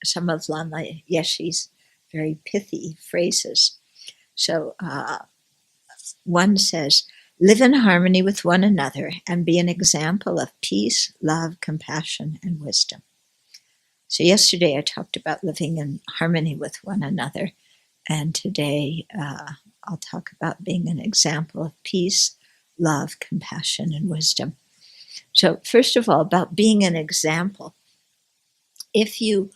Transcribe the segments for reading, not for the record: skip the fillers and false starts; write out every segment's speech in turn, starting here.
some of Lama Yeshe's very pithy phrases. So one says, live in harmony with one another and be an example of peace, love, compassion, and wisdom. So yesterday I talked about living in harmony with one another, and today I'll talk about being an example of peace, love, compassion, and wisdom. So first of all, about being an example. If you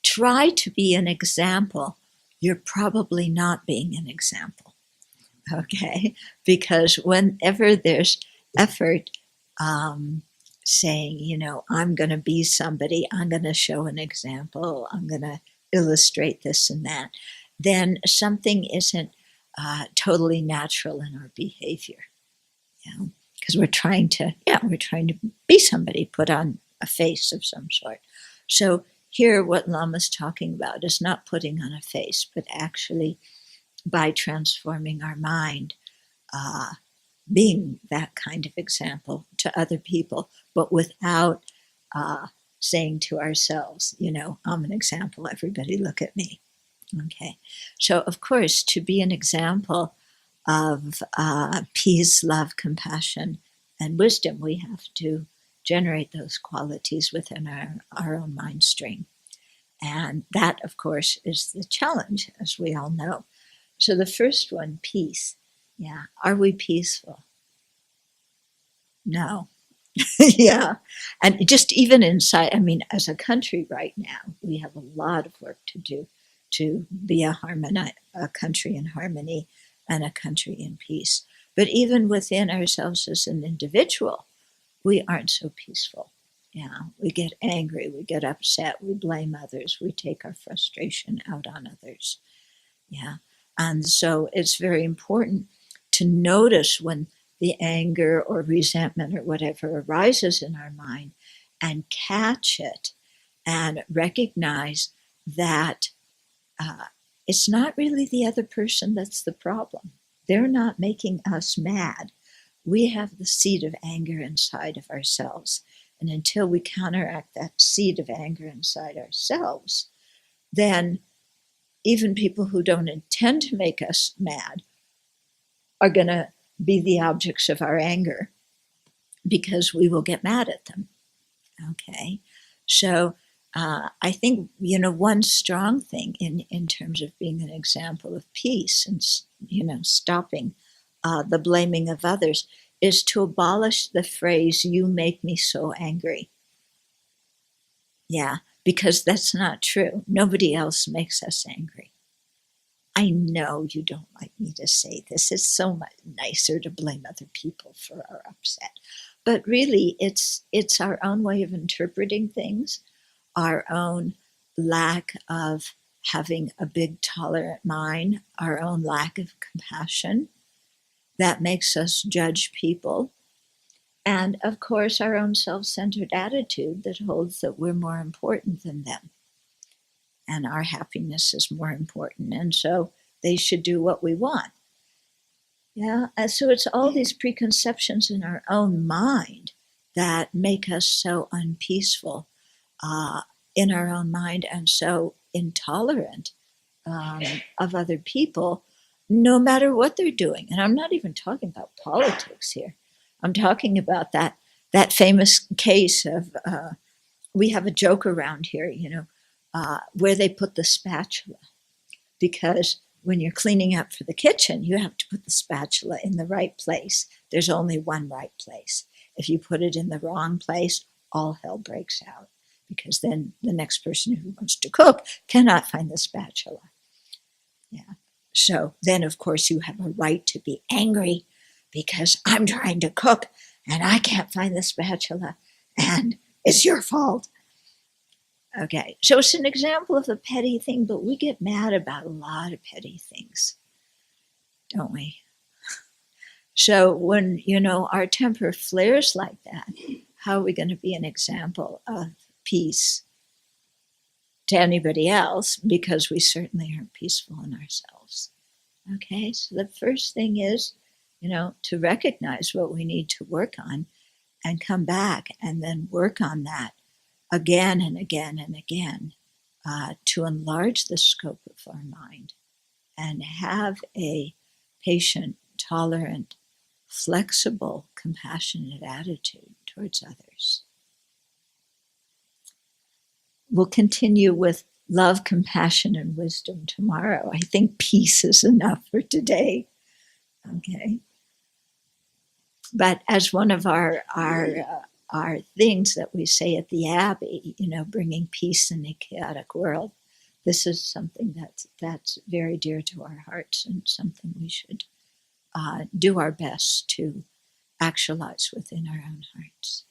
try to be an example, you're probably not being an example, okay? Because whenever there's effort, saying, I'm going to be somebody, I'm going to show an example, I'm going to illustrate this and that, then something isn't totally natural in our behavior. Because we're trying to be somebody, put on a face of some sort. So here, what Lama's talking about is not putting on a face, but actually by transforming our mind, being that kind of example to other people, but without saying to ourselves, I'm an example, everybody look at me. Okay. So, of course, to be an example of peace, love, compassion, and wisdom, we have to generate those qualities within our own mind stream. And that, of course, is the challenge, as we all know. So the first one, peace. Yeah. Are we peaceful? No. Yeah. And just even inside, as a country right now, we have a lot of work to do to be a country in harmony and a country in peace. But even within ourselves as an individual, we aren't so peaceful. Yeah, we get angry, we get upset, we blame others, we take our frustration out on others. Yeah, and so it's very important to notice when the anger or resentment or whatever arises in our mind and catch it and recognize that it's not really the other person that's the problem. They're not making us mad. We have the seed of anger inside of ourselves. And until we counteract that seed of anger inside ourselves, then even people who don't intend to make us mad are going to be the objects of our anger because we will get mad at them. Okay. So I think, one strong thing in terms of being an example of peace and, stopping the blaming of others is to abolish the phrase, you make me so angry. Yeah, because that's not true. Nobody else makes us angry. I know you don't like me to say this. It's so much nicer to blame other people for our upset. But really, it's our own way of interpreting things, our own lack of having a big tolerant mind, our own lack of compassion that makes us judge people. And of course, our own self-centered attitude that holds that we're more important than them and our happiness is more important. And so they should do what we want. Yeah. And so it's all these preconceptions in our own mind that make us so unpeaceful in our own mind and so intolerant of other people, no matter what they're doing. And I'm not even talking about politics here. I'm talking about that famous case of we have a joke around here, where they put the spatula, because when you're cleaning up for the kitchen, you have to put the spatula in the right place. There's only one right place. If you put it in the wrong place, all hell breaks out, because then the next person who wants to cook cannot find the spatula. Yeah. So then, of course, you have a right to be angry because I'm trying to cook and I can't find the spatula and it's your fault. Okay, so it's an example of a petty thing, but we get mad about a lot of petty things, don't we? So when, our temper flares like that, how are we going to be an example of peace to anybody else? Because we certainly aren't peaceful in ourselves. Okay, so the first thing is, to recognize what we need to work on and come back and then work on that again and again and again to enlarge the scope of our mind and have a patient, tolerant, flexible, compassionate attitude towards others. We'll continue with love, compassion, and wisdom tomorrow. I think peace is enough for today. Okay. But as one of our things that we say at the Abbey, bringing peace in a chaotic world, this is something that's very dear to our hearts and something we should do our best to actualize within our own hearts.